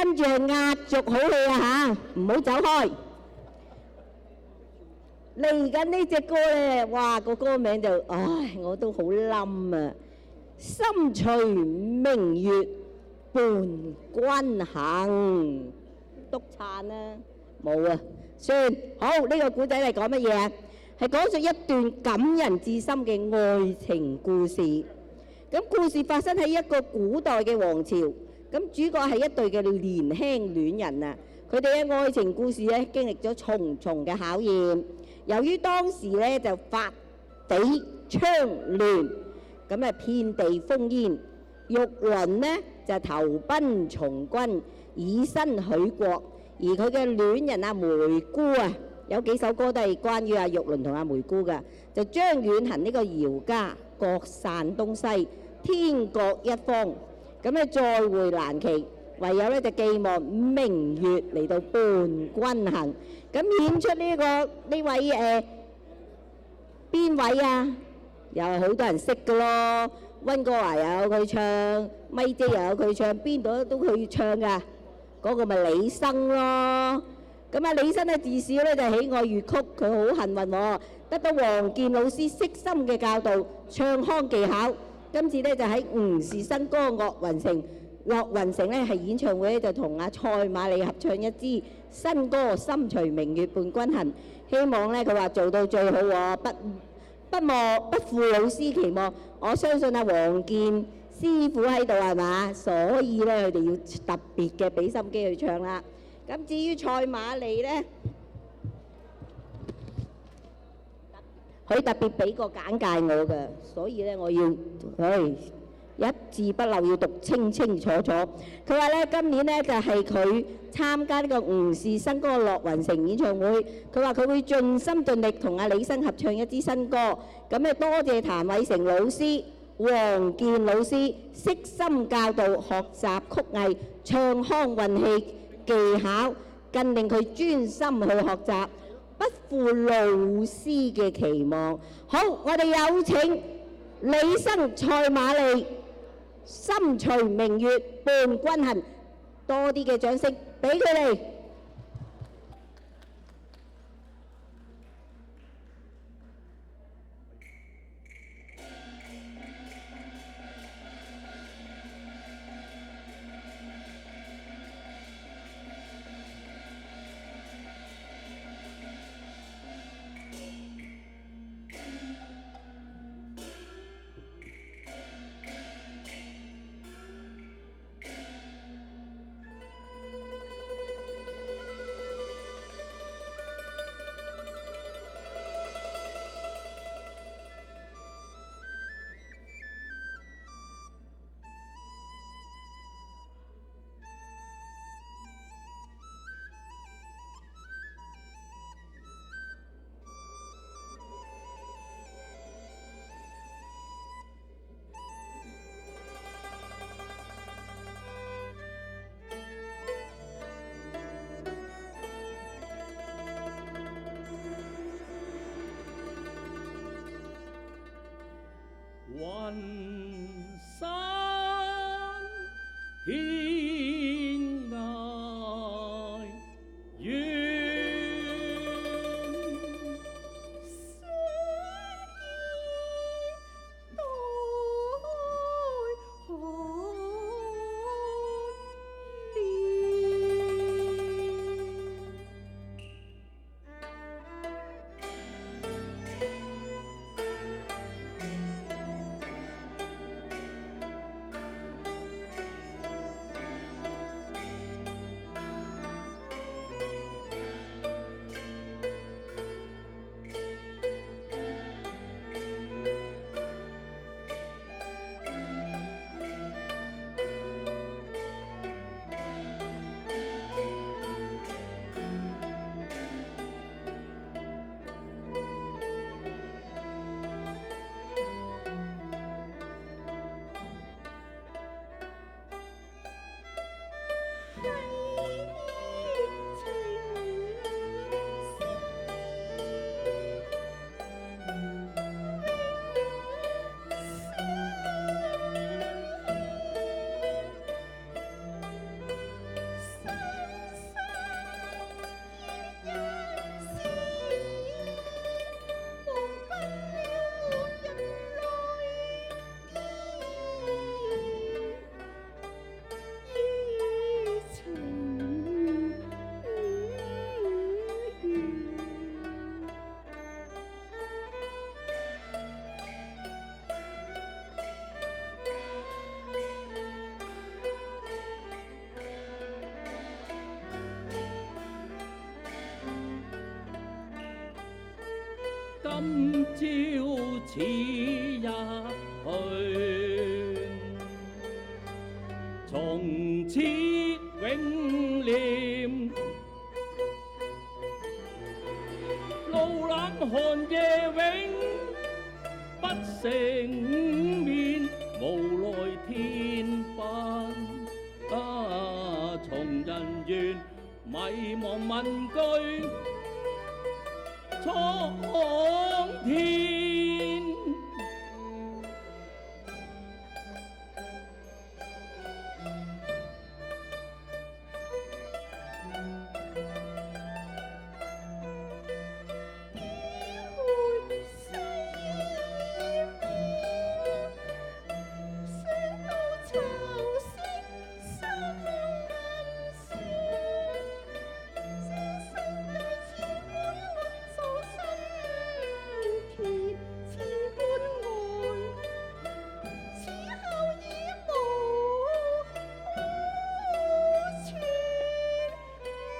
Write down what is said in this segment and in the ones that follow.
跟住係壓軸好戲啊嚇，唔好走開。嚟緊呢隻歌咧，哇個歌名就，唉，我都好冧啊！心隨明月伴君行，督撐啦，冇啊，算好呢個古仔係講乜嘢啊？係講述一段感人至深嘅愛情故事。咁故事發生喺一個古代嘅王朝，咁主角係一對嘅年輕戀人啊。佢哋嘅愛情故事咧經歷咗重重嘅考驗。由於當時咧就發地槍亂，咁啊遍地烽煙，玉麟呢就投奔從軍，以身許國。而佢嘅戀人阿梅姑啊，有幾首歌都係關於阿玉麟同阿梅姑㗎，就將遠行呢個姚家，各散東西，天各一方。咁咧再會難期，唯有咧就寄望明月嚟到伴君行。咁演出呢位邊位啊？又係好多人識㗎咯。溫哥華又有佢唱，咪姐又有佢唱，邊度都佢唱㗎。嗰個咪李生咯。咁啊，李生咧自小咧就喜愛粵曲，佢好幸運喎，得到黃健老師悉心嘅教導，唱腔技巧。今次咧就喺吳氏新歌《樂雲城》，樂雲城咧係演唱會咧就同阿蔡瑪莉合唱一支新歌《心隨明月伴君行》，希望咧佢話做到最好喎，不負老師期望。我相信阿黃健師傅喺度係嘛，所以咧佢哋要特別嘅俾心機去唱啦。咁至於蔡瑪莉咧，佢特別俾個簡介我嘅，所以咧我要一字不漏要讀清清楚楚。佢話咧今年咧就係佢參加呢個吳氏新歌樂雲城演唱會，佢話佢會盡心盡力同阿李生合唱一支新歌。咁咧多謝譚偉成老師、黃健老師悉心教導學習曲藝、唱腔運氣技巧，更令佢專心去學習，不負老師嘅期望。好，我哋有請李生、蔡瑪莉，心隨明月伴君行，多啲嘅掌聲俾佢哋。今朝此日去，從此永念。路冷寒夜永不成眠，無奈天崩。從人緣迷茫問句蒼天。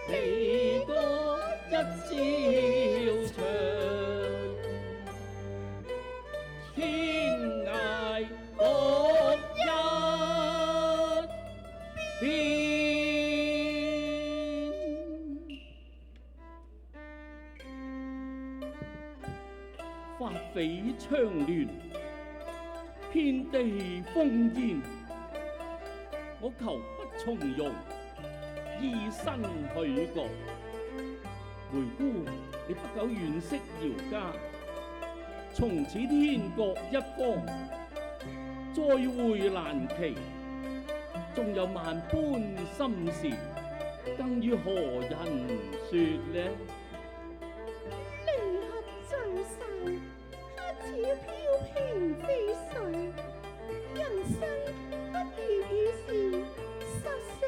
悲歌一朝長，天涯各一邊。發匪槍亂，遍地烽煙，我求不從容，以身許國。梅姑，你不久願息姚家，從此天各一方，再會難期。縱有萬般心事，更與何人說呢？離合聚散，客似飄萍飛絮。人生不如意事，十常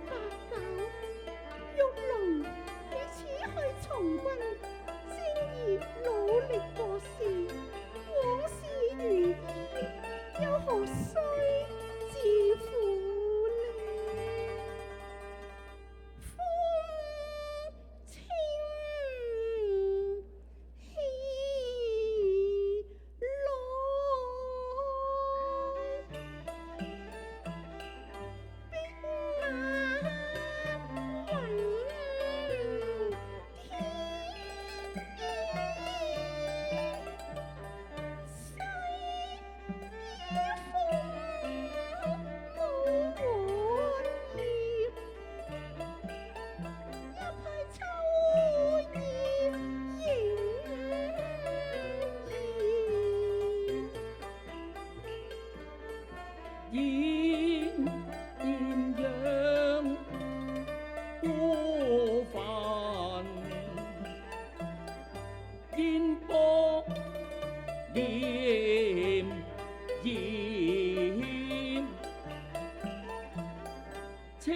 八九。玉龍，你此去從軍，正宜努力過事。往事如煙，又何須自負呢？風清氣來，碧眼雲燕鸯孤帆，煙波灩灩，清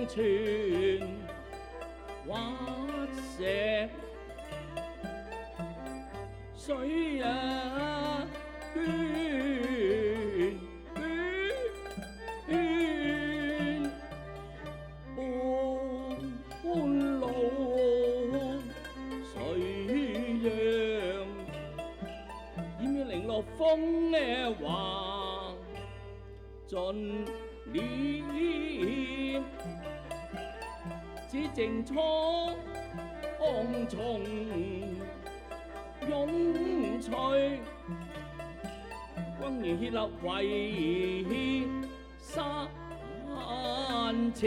泉滑石，水半路水揚，掩面零落風橫盡臉，只剩蒼松湧翠，君如血立為山前。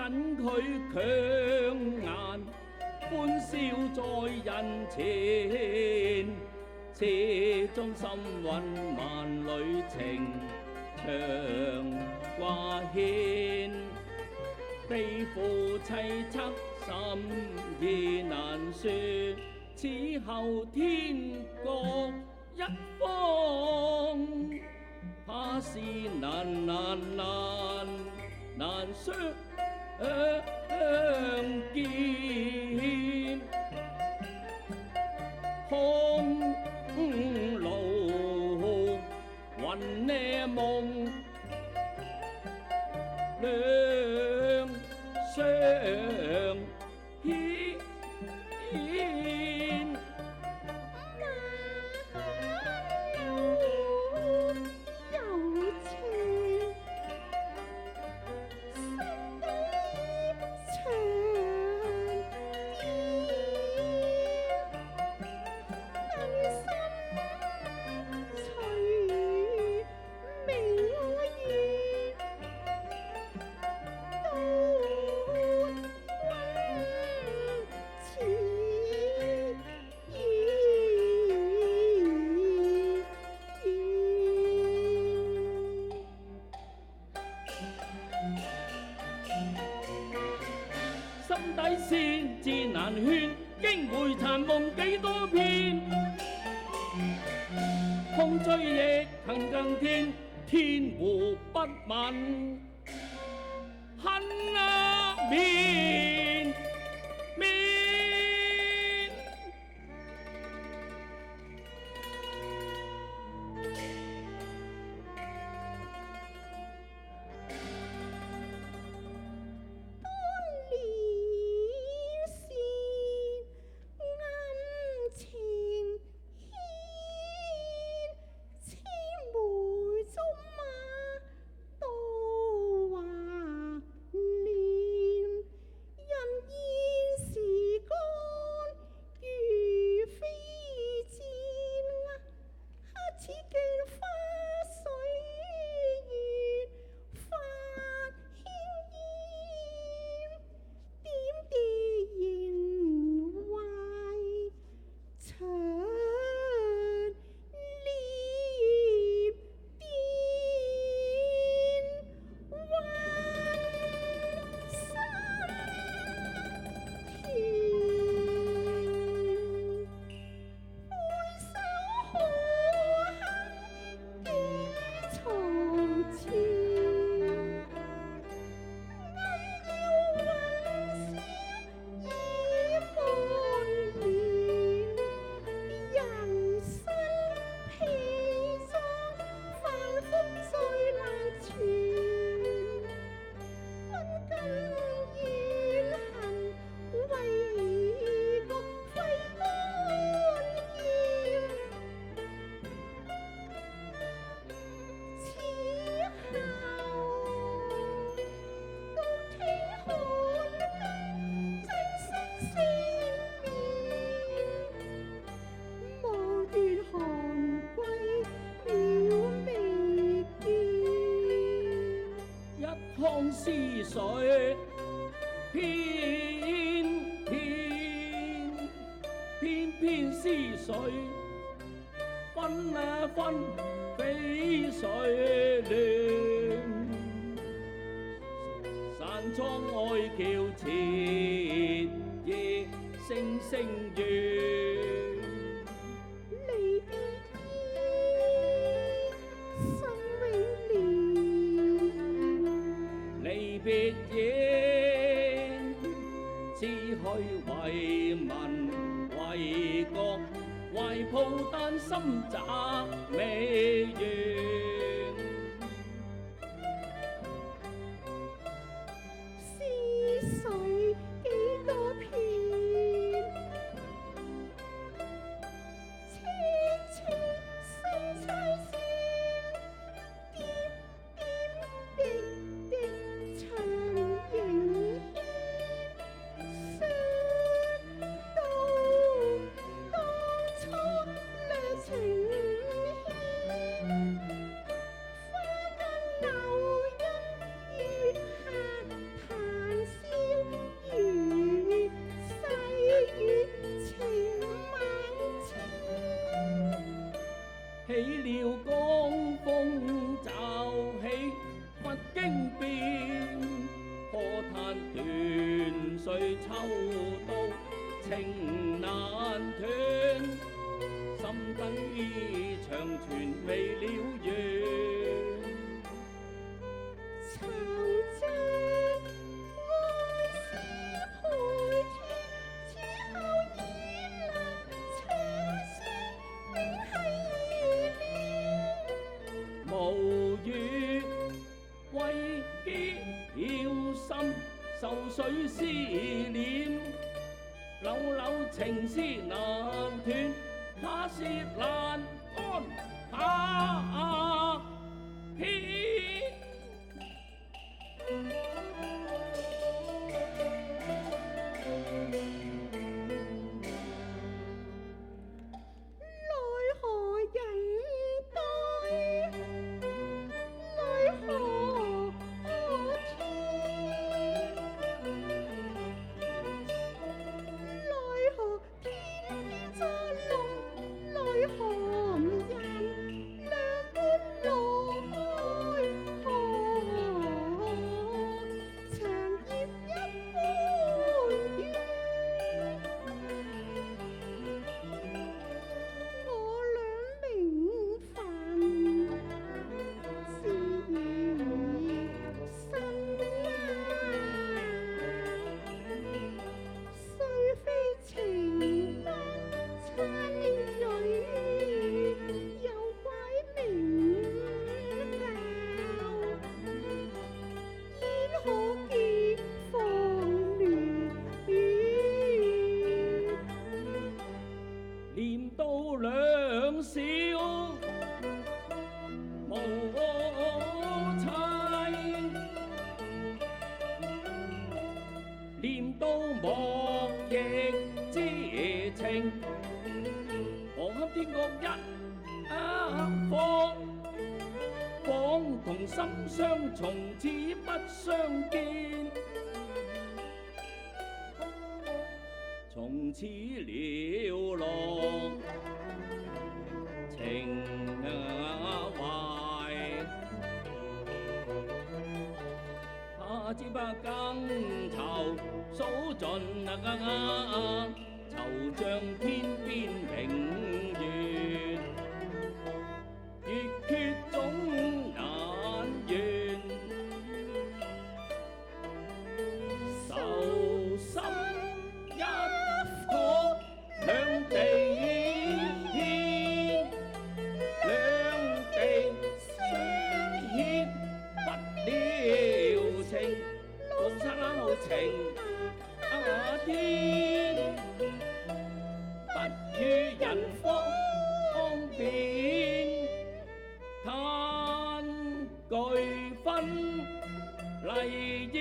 因佢強顏，歡笑在人前，始終心韻萬里情長掛牽。地負凄惻心意難説，此後天各一方，怕是難相見。空路雲呢夢，兩相牽。心底線自難勸，經回殘夢幾多遍。空追亦恨更天，天湖不問恨綿綿。思緒偏偏思緒分啊分，飛水亂，山蒼愛橋前，夜星星圓。別應只許為民為國，懷抱丹心摘美緣。思緒幾多片，痴痴心碎線。抽刀情難斷，心底長存未了緣。愁將愛思陪住，此後已難長相永繫念。無語為結曉心，愁緒思念，縷縷情絲難斷，他是難安下片。奈何人待，奈何天，奈何天作龍，奈何人兩半路開河，長葉一般怨。我倆明凡事宜深雖非情不親侶，又怪名教，焉可結芳戀？念到兩小無妻，念到莫逆之情，何堪天各一方，仿同心相從此不相見。從此了浪情懷，他朝不更愁數盡，惆悵天邊明月，月缺總難圓，愁心一顆兩地牽，兩地相牽不了情，老抄情天，不與人方便，嘆俱分麗英，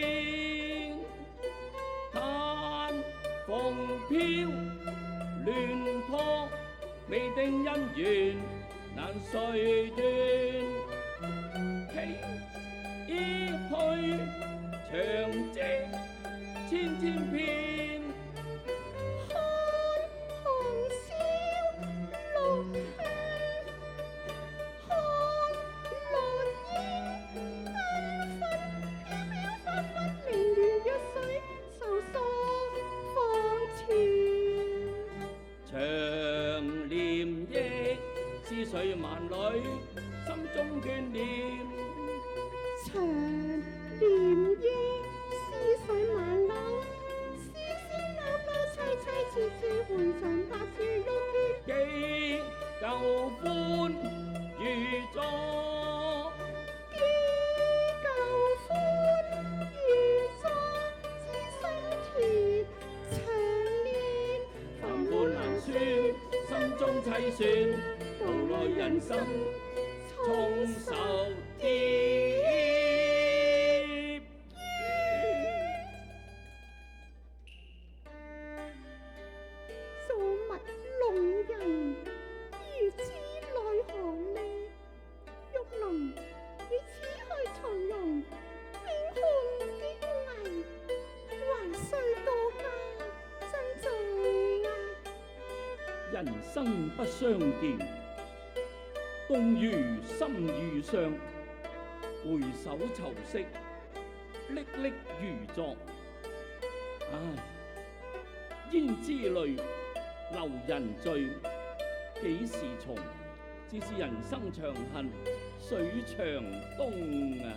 嘆鳳飄亂破，未定姻緣難誰斷，期已去長征千千遍。看紅燒綠香，看落英繽紛，飄飄忽忽，明如弱水，愁疏芳存。長念憶，思緒萬里，心中眷念。長念憶，思緒萬縷，絲絲縷縷，凄凄切切，換上白雪玉葉。記舊歡如昨，記舊歡如昨，此心田長念萬般難説，心中凄酸，道來人生重受劫。造物弄人，如此奈何呢？玉龍，你此去從容，永紅結危，還須多加珍重啊！人生不相見，動如心如上，回首愁色，歷歷如昨。唉，煙之淚，留人醉。幾時重？只是人生長恨水長東啊！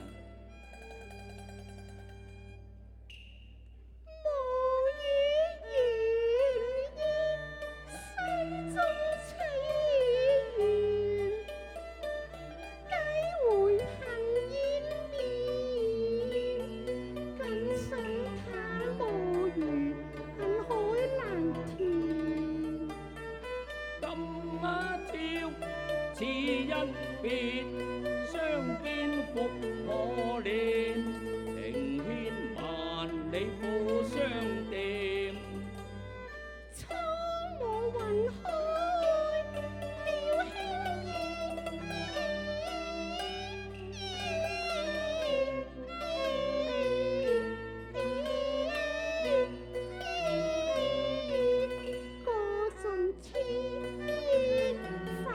此一別，相見復可憐，情牽萬里苦相掂。蒼茫雲海渺輕歌盡千帆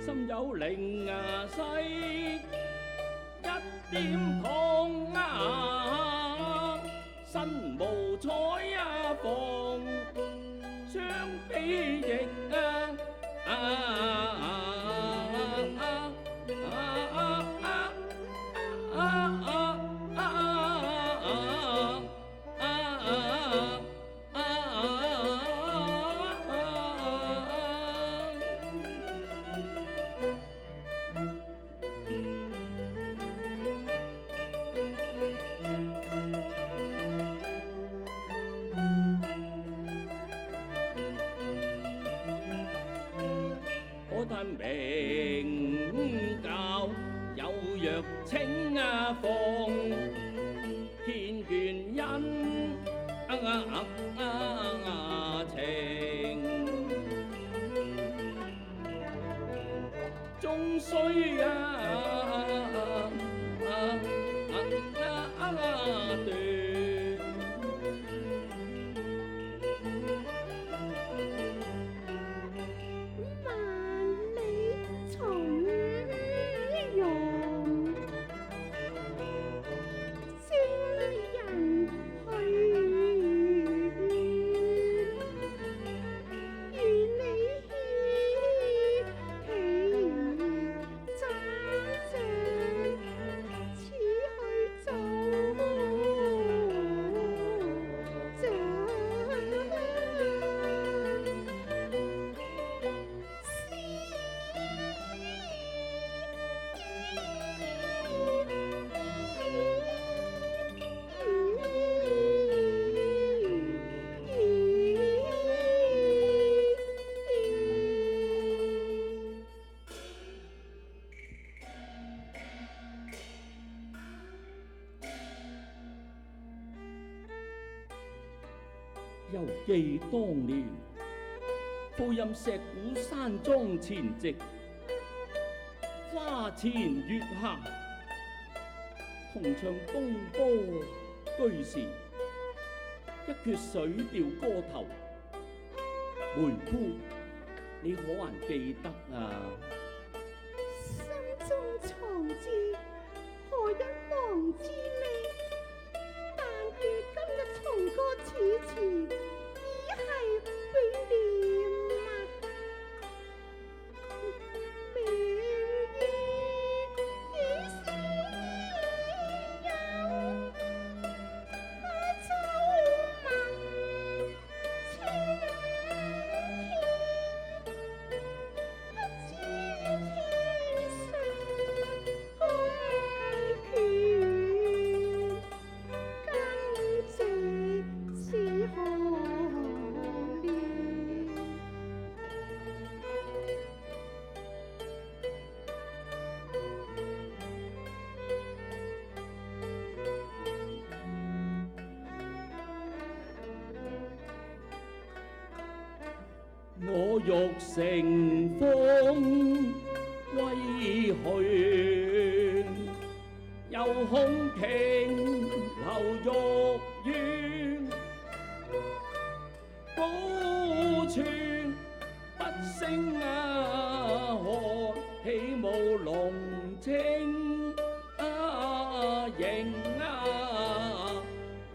心有靈啊細，一點痛啊，身無彩啊逢雙比翼啊可嘆名教有若清啊鳳，繾綣因情，終須斷。猶記當年，步任石鼓山莊前夕，花前月下，同唱東坡居士，一闕水調歌頭。梅姑，你可還記得啊？心中藏志，何因忘之呢？但願今日重歌此詞，已係永念啊！明月已是有，秋問青天，不知天上宮闕。我欲乘風歸去，又恐瓊樓玉宇，高處不勝何，起舞龍青迎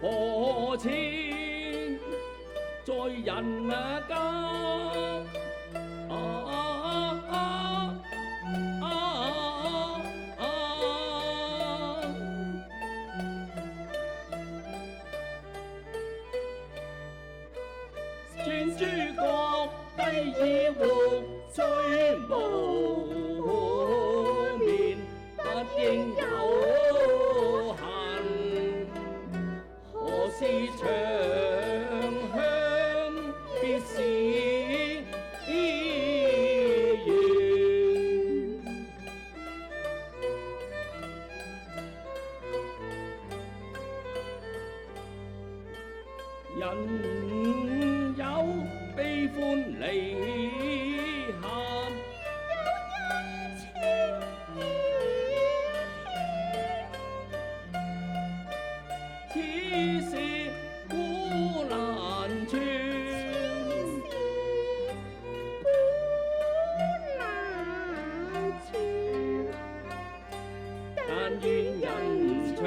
何似在人間轉諸國低以活追無眠，不應有恨，何時長香必是緣。人有悲歡離合，此事古難全，但願人長